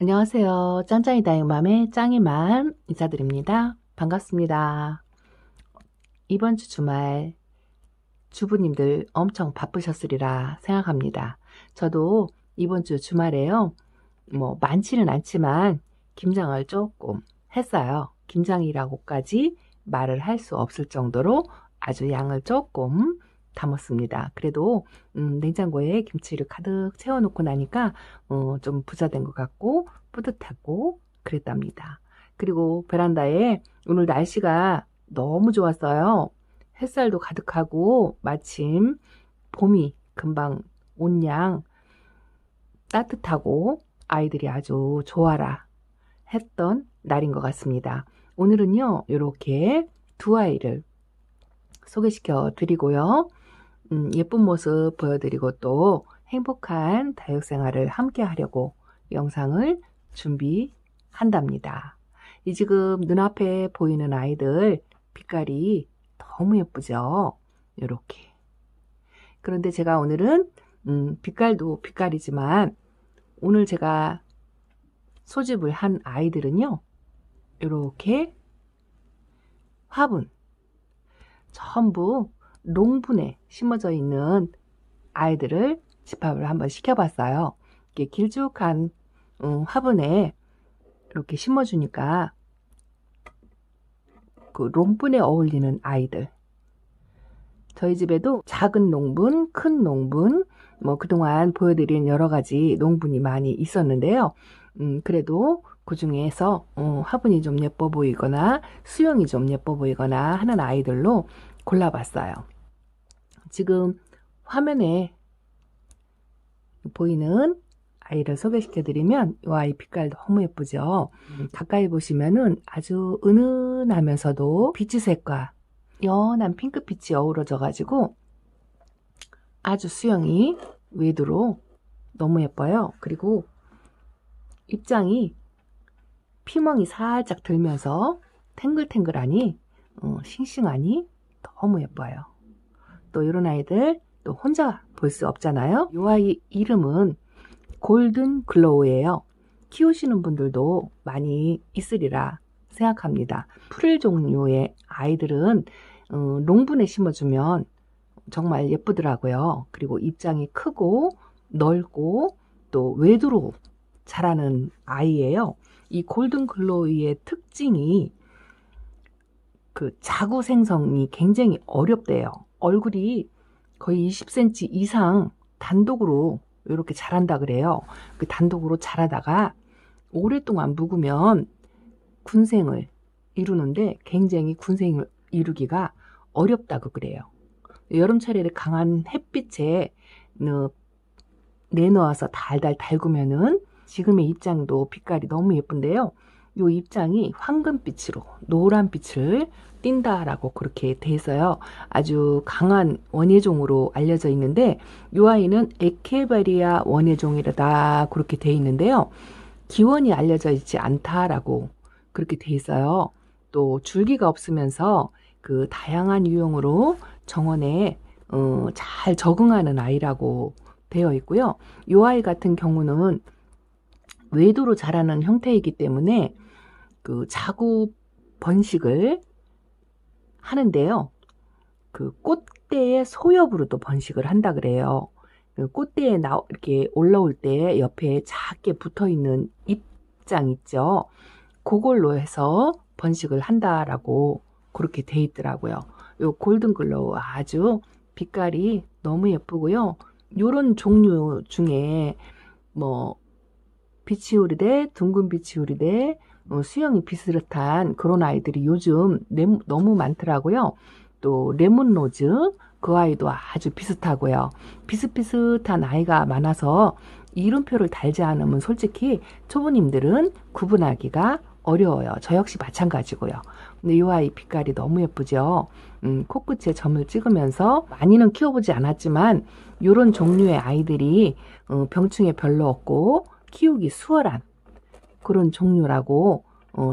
안녕하세요. 짱짱이 다육맘의 짱이맘 인사드립니다. 반갑습니다. 이번 주 주말 주부님들 엄청 바쁘셨으리라 생각합니다. 저도 이번 주 주말에요. 많지는 않지만 김장을 조금 했어요. 김장이라고까지 말을 할 수 없을 정도로 아주 양을 조금 담았습니다. 그래도 냉장고에 김치를 가득 채워놓고 나니까 좀 부자된 것 같고 뿌듯하고 그랬답니다. 그리고 베란다에 오늘 날씨가 너무 좋았어요. 햇살도 가득하고 마침 봄이 금방 온 양 따뜻하고 아이들이 아주 좋아라 했던 날인 것 같습니다. 오늘은요, 이렇게 두 아이를 소개시켜 드리고요. 예쁜 모습 보여드리고 또 행복한 다육생활을 함께 하려고 영상을 준비한답니다. 이 지금 눈앞에 보이는 아이들 빛깔이 너무 예쁘죠? 이렇게. 그런데 제가 오늘은 빛깔도 빛깔이지만 오늘 제가 소집을 한 아이들은요. 이렇게 화분 전부 롱분에 심어져 있는 아이들을 집합을 한번 시켜봤어요. 이렇게 길쭉한 화분에 이렇게 심어주니까 그 롱분에 어울리는 아이들. 저희 집에도 작은 농분, 큰 농분, 그동안 보여드린 여러 가지 농분이 많이 있었는데요. 그래도 그 중에서 화분이 좀 예뻐 보이거나 수영이 좀 예뻐 보이거나 하는 아이들로 골라봤어요. 지금 화면에 보이는 아이를 소개시켜드리면 이 아이 빛깔 너무 예쁘죠. 가까이 보시면은 아주 은은하면서도 비치색과 연한 핑크빛이 어우러져 가지고 아주 수영이 외도로 너무 예뻐요. 그리고 입장이 피멍이 살짝 들면서 탱글탱글하니 싱싱하니 너무 예뻐요. 또 이런 아이들 또 혼자 볼 수 없잖아요. 이 아이 이름은 골든 글로우예요. 키우시는 분들도 많이 있으리라 생각합니다. 풀 종류의 아이들은 롱분에 심어주면 정말 예쁘더라고요. 그리고 입장이 크고 넓고 또 외도로 자라는 아이예요. 이 골든 글로우의 특징이 그 자구 생성이 굉장히 어렵대요. 얼굴이 거의 20cm 이상 단독으로 이렇게 자란다 그래요. 그 단독으로 자라다가 오랫동안 묵으면 군생을 이루는데 굉장히 군생을 이루기가 어렵다고 그래요. 여름철에 강한 햇빛에 내놓아서 달달 달구면은 지금의 입장도 빛깔이 너무 예쁜데요. 이 입장이 황금빛으로 노란빛을 띈다라고 그렇게 돼 있어요. 아주 강한 원예종으로 알려져 있는데 이 아이는 에케바리아 원예종이다 그렇게 돼 있는데요. 기원이 알려져 있지 않다라고 그렇게 돼 있어요. 또 줄기가 없으면서 그 다양한 유형으로 정원에 잘 적응하는 아이라고 되어 있고요. 이 아이 같은 경우는 외도로 자라는 형태이기 때문에 그 자구 번식을 하는데요. 그 꽃대의 소엽으로도 번식을 한다 그래요. 그 꽃대에 이렇게 올라올 때 옆에 작게 붙어 있는 잎장 있죠. 그걸로 해서 번식을 한다라고 그렇게 돼 있더라고요. 요 골든 글로우 아주 빛깔이 너무 예쁘고요. 요런 종류 중에 비치오리대, 둥근 비치오리대, 수영이 비슷한 그런 아이들이 요즘 너무 많더라고요. 또 레몬로즈 그 아이도 아주 비슷하고요. 비슷비슷한 아이가 많아서 이름표를 달지 않으면 솔직히 초보님들은 구분하기가 어려워요. 저 역시 마찬가지고요. 근데 이 아이 빛깔이 너무 예쁘죠. 코끝에 점을 찍으면서 많이는 키워보지 않았지만 이런 종류의 아이들이 병충해 별로 없고 키우기 수월한 그런 종류라고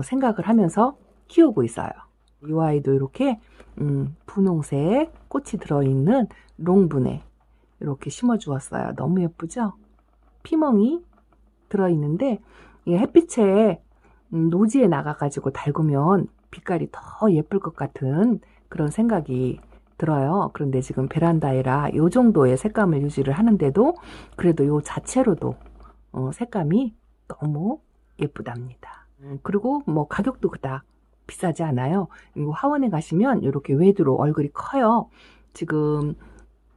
생각을 하면서 키우고 있어요. 이 아이도 이렇게 분홍색 꽃이 들어있는 롱분에 이렇게 심어 주었어요. 너무 예쁘죠? 피멍이 들어있는데 이 햇빛에 노지에 나가가지고 달구면 빛깔이 더 예쁠 것 같은 그런 생각이 들어요. 그런데 지금 베란다에라 요 정도의 색감을 유지를 하는데도 그래도 요 자체로도 색감이 너무 예쁘답니다. 그리고 뭐 가격도 그닥 비싸지 않아요. 이거 화원에 가시면 이렇게 외두로 얼굴이 커요. 지금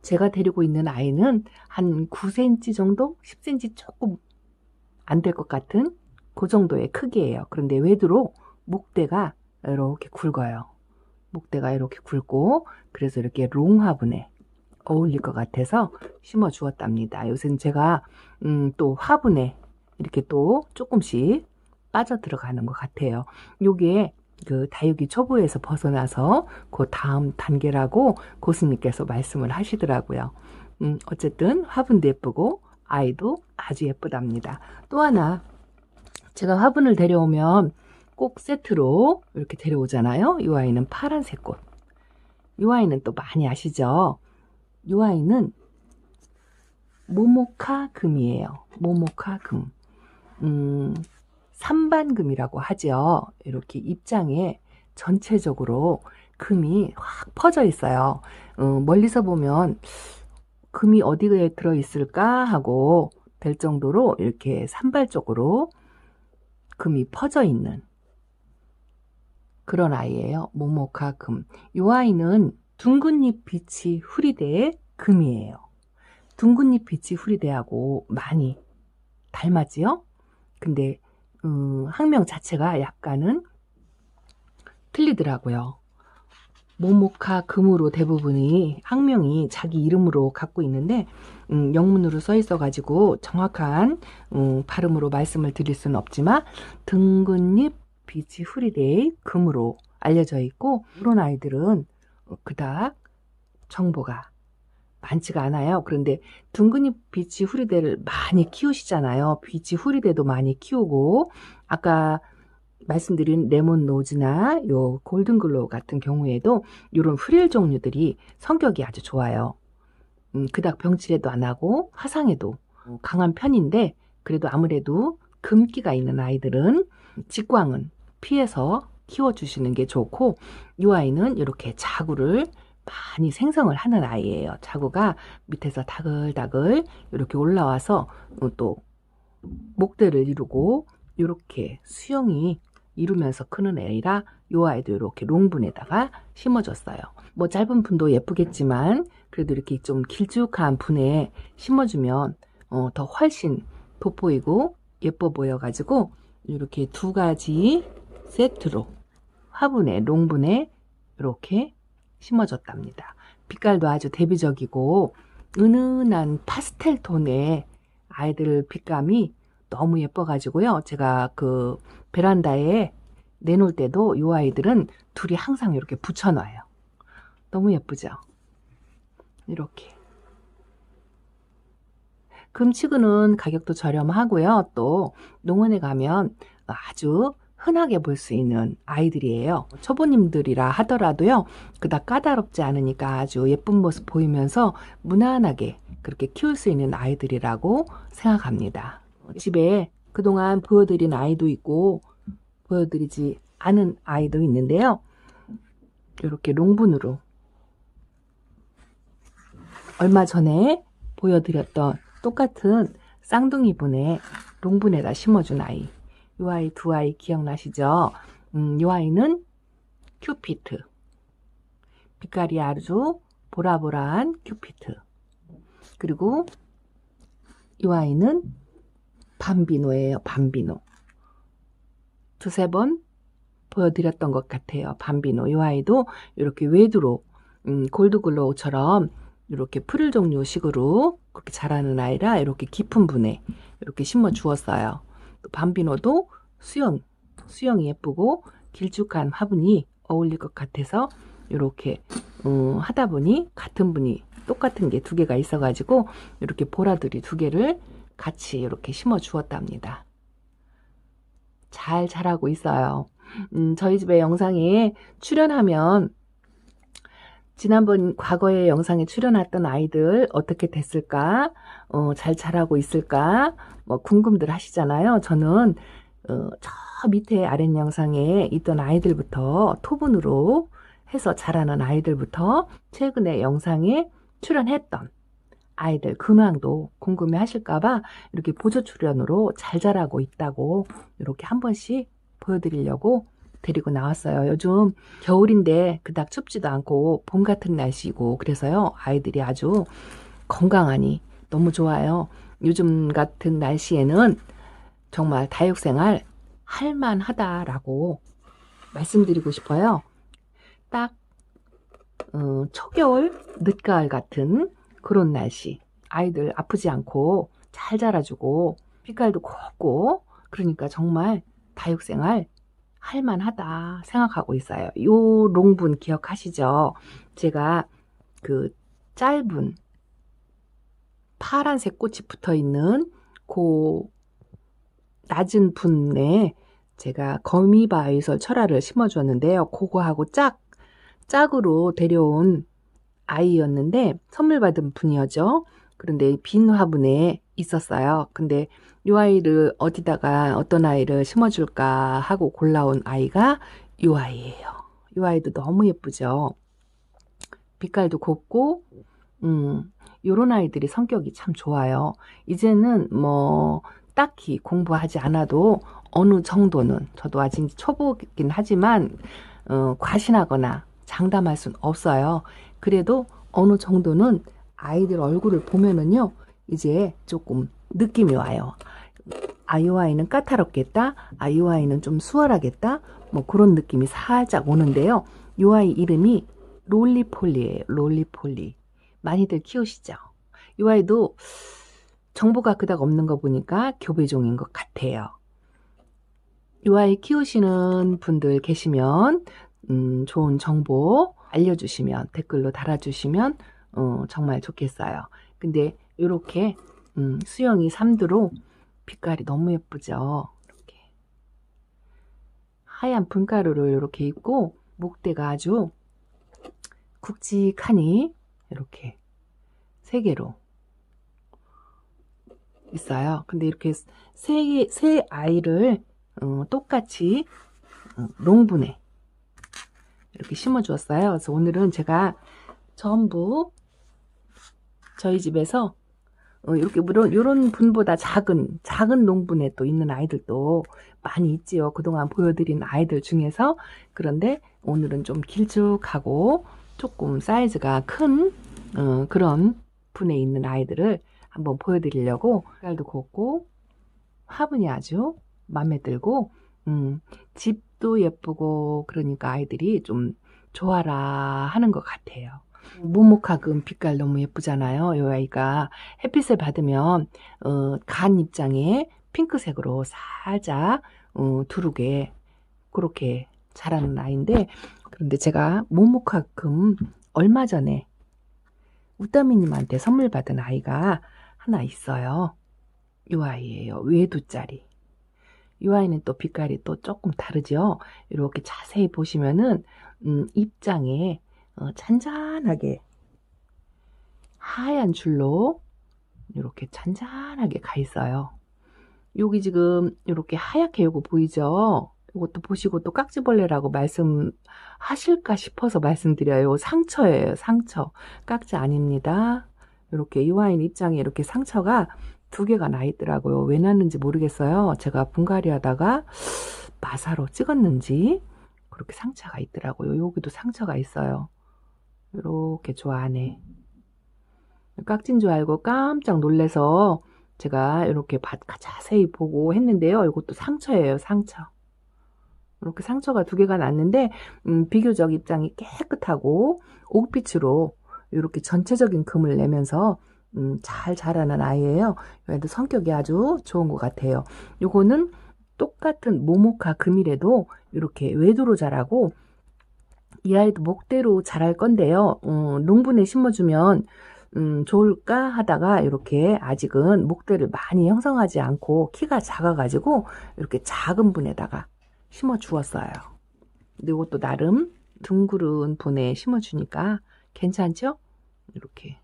제가 데리고 있는 아이는 한 9cm 정도? 10cm 조금 안 될 것 같은 그 정도의 크기예요. 그런데 외두로 목대가 이렇게 굵어요. 목대가 이렇게 굵고 그래서 이렇게 롱 화분에 어울릴 것 같아서 심어 주었답니다. 요새는 제가 또 화분에 이렇게 또 조금씩 빠져 들어가는 것 같아요. 요게 그 다육이 초보에서 벗어나서 그 다음 단계라고 고수님께서 말씀을 하시더라고요. 어쨌든 화분도 예쁘고 아이도 아주 예쁘답니다. 또 하나 제가 화분을 데려오면 꼭 세트로 이렇게 데려오잖아요. 이 아이는 파란색 꽃. 이 아이는 또 많이 아시죠? 이 아이는 모모카 금이에요. 모모카 금. 삼반금이라고 하죠. 이렇게 입장에 전체적으로 금이 확 퍼져 있어요. 멀리서 보면 금이 어디에 들어있을까 하고 될 정도로 이렇게 산발적으로 금이 퍼져 있는 그런 아이예요. 모모카 금. 이 아이는 둥근잎 빛이 후리대의 금이에요. 둥근잎 빛이 후리대하고 많이 닮았지요? 근데 학명 자체가 약간은 틀리더라고요. 모모카 금으로 대부분이 학명이 자기 이름으로 갖고 있는데 영문으로 써 있어 가지고 정확한 발음으로 말씀을 드릴 수는 없지만 둥근잎 빛이 후리대의 금으로 알려져 있고 이런 아이들은 그닥 정보가 많지가 않아요. 그런데 둥근잎 비치 후리대를 많이 키우시잖아요. 비치 후리대도 많이 키우고 아까 말씀드린 레몬 노즈나 요 골든글로우 같은 경우에도 이런 프릴 종류들이 성격이 아주 좋아요. 그닥 병치레도 안 하고 화상에도 강한 편인데 그래도 아무래도 금기가 있는 아이들은 직광은 피해서 키워주시는 게 좋고 이 아이는 이렇게 자구를 많이 생성을 하는 아이예요. 자구가 밑에서 다글다글 이렇게 올라와서 또 목대를 이루고 이렇게 수영이 이루면서 크는 애라 이 아이도 이렇게 롱분에다가 심어줬어요. 뭐 짧은 분도 예쁘겠지만 그래도 이렇게 좀 길쭉한 분에 심어주면 더 훨씬 돋보이고 예뻐 보여가지고 이렇게 두 가지 세트로 화분에 롱분에 이렇게 심어줬답니다. 빛깔도 아주 대비적이고 은은한 파스텔 톤의 아이들 빛감이 너무 예뻐가지고요. 제가 그 베란다에 내놓을 때도 이 아이들은 둘이 항상 이렇게 붙여놔요. 너무 예쁘죠? 이렇게. 금치근은 가격도 저렴하고요. 또 농원에 가면 아주 흔하게 볼 수 있는 아이들이에요. 초보님들이라 하더라도요. 그닥 까다롭지 않으니까 아주 예쁜 모습 보이면서 무난하게 그렇게 키울 수 있는 아이들이라고 생각합니다. 집에 그동안 보여드린 아이도 있고 보여드리지 않은 아이도 있는데요. 이렇게 롱분으로 얼마 전에 보여드렸던 똑같은 쌍둥이 분에 롱분에다 심어준 아이. 이 아이 두 아이 기억나시죠? 이 아이는 큐피트. 빛깔이 아주 보라보라한 큐피트. 그리고 이 아이는 밤비노예요. 밤비노. 두세 번 보여드렸던 것 같아요. 밤비노. 이 아이도 이렇게 외두로 골드글로우처럼 이렇게 프릴 종류식으로 그렇게 자라는 아이라 이렇게 깊은 분에 이렇게 심어 주었어요. 또 밤비노도 수영이 예쁘고 길쭉한 화분이 어울릴 것 같아서 이렇게 하다 보니 같은 분이 똑같은 게 두 개가 있어가지고 이렇게 보라들이 두 개를 같이 이렇게 심어 주었답니다. 잘 자라고 있어요. 저희 집에 영상에 출연하면 지난번 과거의 영상에 출연했던 아이들 어떻게 됐을까? 잘 자라고 있을까? 뭐 궁금들 하시잖아요. 저는 저 밑에 아랫 영상에 있던 아이들부터 토분으로 해서 자라는 아이들부터 최근에 영상에 출연했던 아이들 근황도 궁금해 하실까봐 이렇게 보조 출연으로 잘 자라고 있다고 이렇게 한 번씩 보여드리려고 데리고 나왔어요. 요즘 겨울인데 그닥 춥지도 않고 봄 같은 날씨고 그래서요. 아이들이 아주 건강하니 너무 좋아요. 요즘 같은 날씨에는 정말 다육생활 할만하다라고 말씀드리고 싶어요. 딱 초겨울, 늦가을 같은 그런 날씨. 아이들 아프지 않고 잘 자라주고 빛깔도 곱고 그러니까 정말 다육생활 할만하다 생각하고 있어요. 요 롱분 기억하시죠? 제가 그 짧은 파란색 꽃이 붙어 있는 그 낮은 분에 제가 거미바위솔 철화를 심어 주었는데요. 그거하고 짝으로 데려온 아이였는데 선물 받은 분이었죠. 그런데 빈 화분에 있었어요. 근데 이 아이를 어디다가 어떤 아이를 심어줄까 하고 골라온 아이가 이 아이예요. 이 아이도 너무 예쁘죠. 빛깔도 곱고 요런 아이들이 성격이 참 좋아요. 이제는 뭐 딱히 공부하지 않아도 어느 정도는 저도 아직 초보긴 하지만 과신하거나 장담할 순 없어요. 그래도 어느 정도는 아이들 얼굴을 보면은요 이제 조금 느낌이 와요. 아, 이 아이는 까다롭겠다. 아, 이 아이는 좀 수월하겠다. 뭐 그런 느낌이 살짝 오는데요. 이 아이 이름이 롤리폴리예요. 롤리폴리. 많이들 키우시죠? 이 아이도 정보가 그닥 없는 거 보니까 교배종인 것 같아요. 이 아이 키우시는 분들 계시면 좋은 정보 알려주시면 댓글로 달아주시면 정말 좋겠어요. 근데 이렇게 수영이 3두로 빛깔이 너무 예쁘죠. 이렇게 하얀 분가루를 이렇게 입고 목대가 아주 굵직하니 이렇게 3개로 있어요. 근데 이렇게 세 아이를 똑같이 롱분에 이렇게 심어 주었어요. 그래서 오늘은 제가 전부 저희 집에서 이렇게 물론 이런 분보다 작은 농분에 또 있는 아이들도 많이 있지요. 그동안 보여드린 아이들 중에서. 그런데 오늘은 좀 길쭉하고 조금 사이즈가 큰 그런 분에 있는 아이들을 한번 보여드리려고 색깔도 곱고 화분이 아주 마음에 들고 집도 예쁘고 그러니까 아이들이 좀 좋아라 하는 것 같아요. 모모카금 빛깔 너무 예쁘잖아요. 이 아이가 햇빛을 받으면 간 입장에 핑크색으로 살짝 두르게 그렇게 자라는 아이인데 그런데 제가 모모카금 얼마 전에 우따미님한테 선물 받은 아이가 하나 있어요. 이 아이예요. 외두짜리. 이 아이는 또 빛깔이 또 조금 다르죠. 이렇게 자세히 보시면은 입장에 잔잔하게 하얀 줄로 이렇게 잔잔하게 가 있어요. 여기 지금 이렇게 하얗게 요거 보이죠? 이것도 보시고 또 깍지벌레라고 말씀하실까 싶어서 말씀드려요. 상처예요. 상처. 깍지 아닙니다. 이렇게 이 와인 입장에 이렇게 상처가 2개가 나 있더라고요. 왜 났는지 모르겠어요. 제가 분갈이 하다가 마사로 찍었는지 그렇게 상처가 있더라고요. 여기도 상처가 있어요. 이렇게 저 안에 깍진 줄 알고 깜짝 놀래서 제가 이렇게 자세히 보고 했는데요. 이것도 상처예요. 상처. 이렇게 상처가 2개가 났는데 비교적 입장이 깨끗하고 옥빛으로 이렇게 전체적인 금을 내면서 잘 자라는 아이예요. 얘도 성격이 아주 좋은 것 같아요. 요거는 똑같은 모모카 금이라도 이렇게 외도로 자라고 이 아이도 목대로 자랄 건데요. 농분에 심어주면 좋을까 하다가 이렇게 아직은 목대를 많이 형성하지 않고 키가 작아가지고 이렇게 작은 분에다가 심어 주었어요. 근데 이것도 나름 둥그른 분에 심어 주니까 괜찮죠? 이렇게.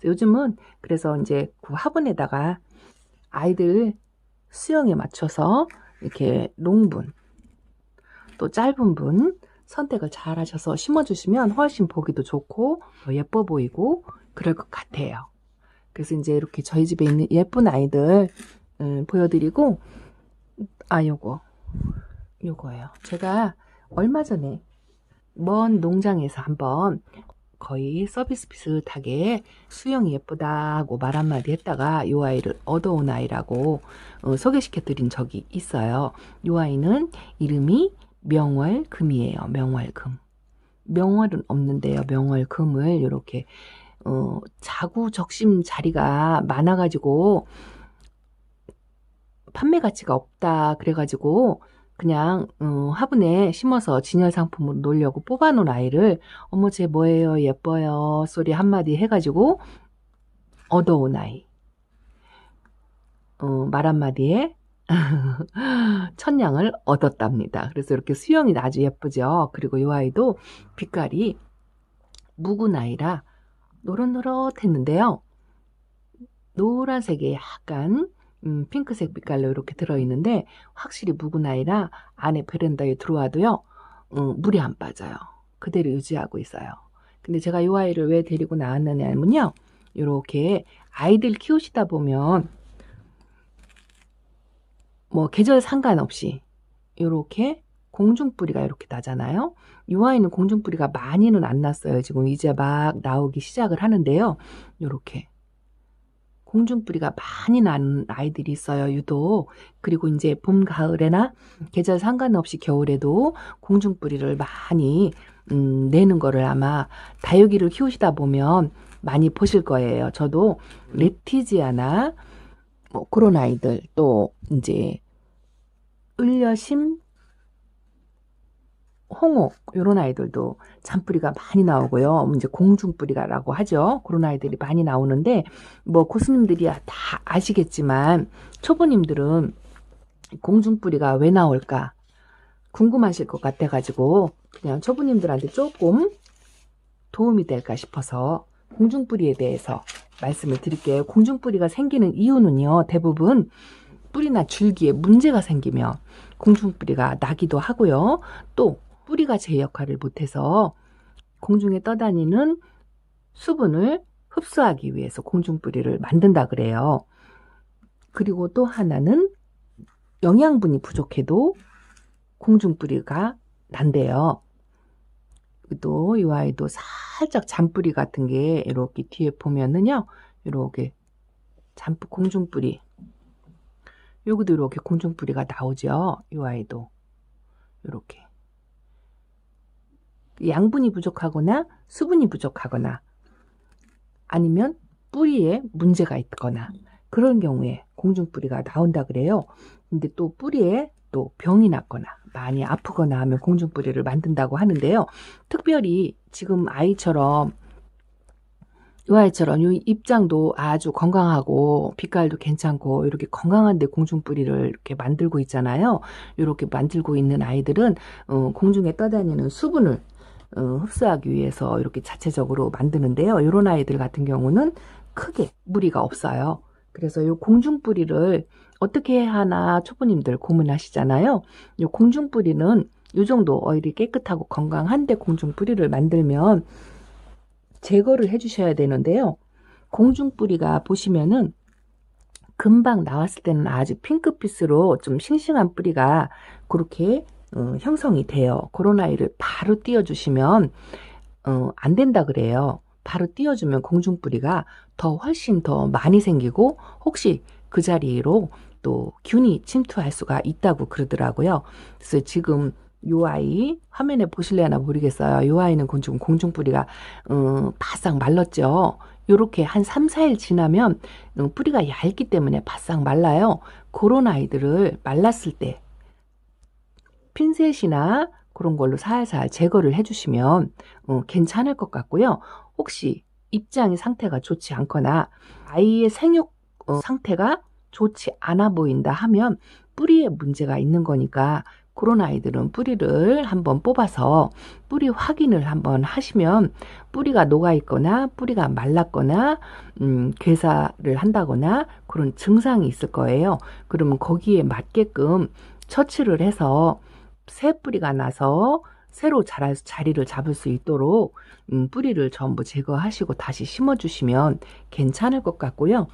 요즘은 그래서 이제 그 화분에다가 아이들 수영에 맞춰서 이렇게 롱분 또 짧은 분 선택을 잘 하셔서 심어주시면 훨씬 보기도 좋고 더 예뻐 보이고 그럴 것 같아요. 그래서 이제 이렇게 저희 집에 있는 예쁜 아이들 보여드리고, 요거예요. 제가 얼마 전에 먼 농장에서 한번 거의 서비스 비슷하게 수영이 예쁘다고 말 한마디 했다가 이 아이를 얻어온 아이라고 소개시켜 드린 적이 있어요. 이 아이는 이름이 명월금이에요. 명월금. 명월은 없는데요. 명월금을 이렇게 자구 적심 자리가 많아가지고 판매 가치가 없다 그래가지고 그냥 화분에 심어서 진열 상품으로 놓으려고 뽑아놓은 아이를 어머 쟤 뭐예요 예뻐요 소리 한마디 해가지고 얻어온 아이. 말 한마디에 천냥을 얻었답니다. 그래서 이렇게 수영이 아주 예쁘죠. 그리고 이 아이도 빛깔이 묵은 아이라 노릇노릇했는데요. 노란색에 약간 핑크색 빛깔로 이렇게 들어있는데 확실히 묵은 아이라 안에 베란다에 들어와도요 물이 안 빠져요. 그대로 유지하고 있어요. 근데 제가 이 아이를 왜 데리고 나왔느냐면요, 이렇게 아이들 키우시다 보면 뭐 계절 상관없이 이렇게 공중뿌리가 이렇게 나잖아요. 이 아이는 공중뿌리가 많이는 안 났어요. 지금 이제 막 나오기 시작을 하는데요. 이렇게 공중뿌리가 많이 난 아이들이 있어요. 유독. 그리고 이제 봄, 가을에나 계절 상관없이 겨울에도 공중뿌리를 많이 내는 거를 아마 다육이를 키우시다 보면 많이 보실 거예요. 저도 레티지아나 뭐 그런 아이들, 또 이제 을려심, 홍옥 이런 아이들도 잔뿌리가 많이 나오고요. 이제 공중뿌리라고 하죠. 그런 아이들이 많이 나오는데 뭐 고수님들이 다 아시겠지만 초보님들은 공중뿌리가 왜 나올까 궁금하실 것 같아가지고 그냥 초보님들한테 조금 도움이 될까 싶어서 공중뿌리에 대해서 말씀을 드릴게요. 공중뿌리가 생기는 이유는요, 대부분 뿌리나 줄기에 문제가 생기면 공중뿌리가 나기도 하고요. 또 뿌리가 제 역할을 못해서 공중에 떠다니는 수분을 흡수하기 위해서 공중뿌리를 만든다 그래요. 그리고 또 하나는 영양분이 부족해도 공중뿌리가 난대요. 또 이 아이도 살짝 잔뿌리 같은 게 이렇게 뒤에 보면은요, 이렇게 공중뿌리, 여기도 이렇게 공중뿌리가 나오죠. 이 아이도 이렇게 양분이 부족하거나 수분이 부족하거나 아니면 뿌리에 문제가 있거나 그런 경우에 공중뿌리가 나온다 그래요. 근데 또 뿌리에 또 병이 났거나 많이 아프거나 하면 공중뿌리를 만든다고 하는데요. 특별히 지금 아이처럼 이 입장도 아주 건강하고 빛깔도 괜찮고 이렇게 건강한데 공중뿌리를 이렇게 만들고 있잖아요. 이렇게 만들고 있는 아이들은 공중에 떠다니는 수분을 흡수하기 위해서 이렇게 자체적으로 만드는데요. 이런 아이들 같은 경우는 크게 무리가 없어요. 그래서 이 공중뿌리를 어떻게 해야 하나 초보님들 고민하시잖아요. 이 공중뿌리는 이 정도 오일이 깨끗하고 건강한데 공중뿌리를 만들면 제거를 해주셔야 되는데요. 공중뿌리가 보시면은 금방 나왔을 때는 아주 핑크빛으로 좀 싱싱한 뿌리가 그렇게 형성이 돼요. 그런 아이를 바로 띄워주시면 안 된다 그래요. 바로 띄워주면 공중뿌리가 훨씬 더 많이 생기고 혹시 그 자리로 또 균이 침투할 수가 있다고 그러더라고요. 그래서 지금 요 아이 화면에 보실래나 모르겠어요. 요 아이는 지금 공중뿌리가 바싹 말랐죠. 요렇게 한 3, 4일 지나면 뿌리가 얇기 때문에 바싹 말라요. 그런 아이들을 말랐을 때 핀셋이나 그런 걸로 살살 제거를 해주시면 괜찮을 것 같고요. 혹시 입장의 상태가 좋지 않거나 아이의 생육 상태가 좋지 않아 보인다 하면 뿌리에 문제가 있는 거니까 그런 아이들은 뿌리를 한번 뽑아서 뿌리 확인을 한번 하시면 뿌리가 녹아 있거나 뿌리가 말랐거나 괴사를 한다거나 그런 증상이 있을 거예요. 그러면 거기에 맞게끔 처치를 해서 새 뿌리가 나서 새로 자리를 잡을 수 있도록 뿌리를 전부 제거하시고 다시 심어주시면 괜찮을 것 같고요.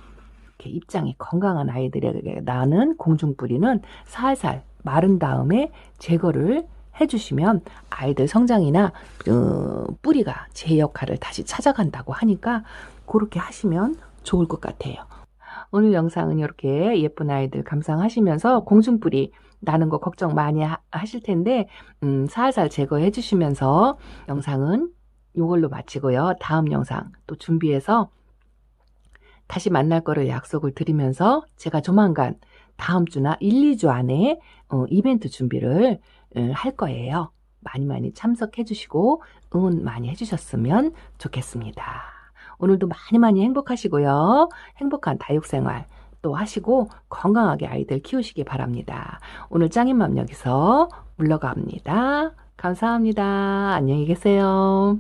이렇게 입장이 건강한 아이들에게 나는 공중뿌리는 살살 마른 다음에 제거를 해주시면 아이들 성장이나 뿌리가 제 역할을 다시 찾아간다고 하니까 그렇게 하시면 좋을 것 같아요. 오늘 영상은 이렇게 예쁜 아이들 감상하시면서 공중뿌리 나는 거 걱정 많이 하실 텐데 살살 제거해 주시면서 영상은 이걸로 마치고요. 다음 영상 또 준비해서 다시 만날 거를 약속을 드리면서 제가 조만간 다음 주나 1, 2주 안에 이벤트 준비를 할 거예요. 많이 참석해 주시고 응원 많이 해주셨으면 좋겠습니다. 오늘도 많이 행복하시고요. 행복한 다육생활 또 하시고 건강하게 아이들 키우시기 바랍니다. 오늘 짱인맘 여기서 물러갑니다. 감사합니다. 안녕히 계세요.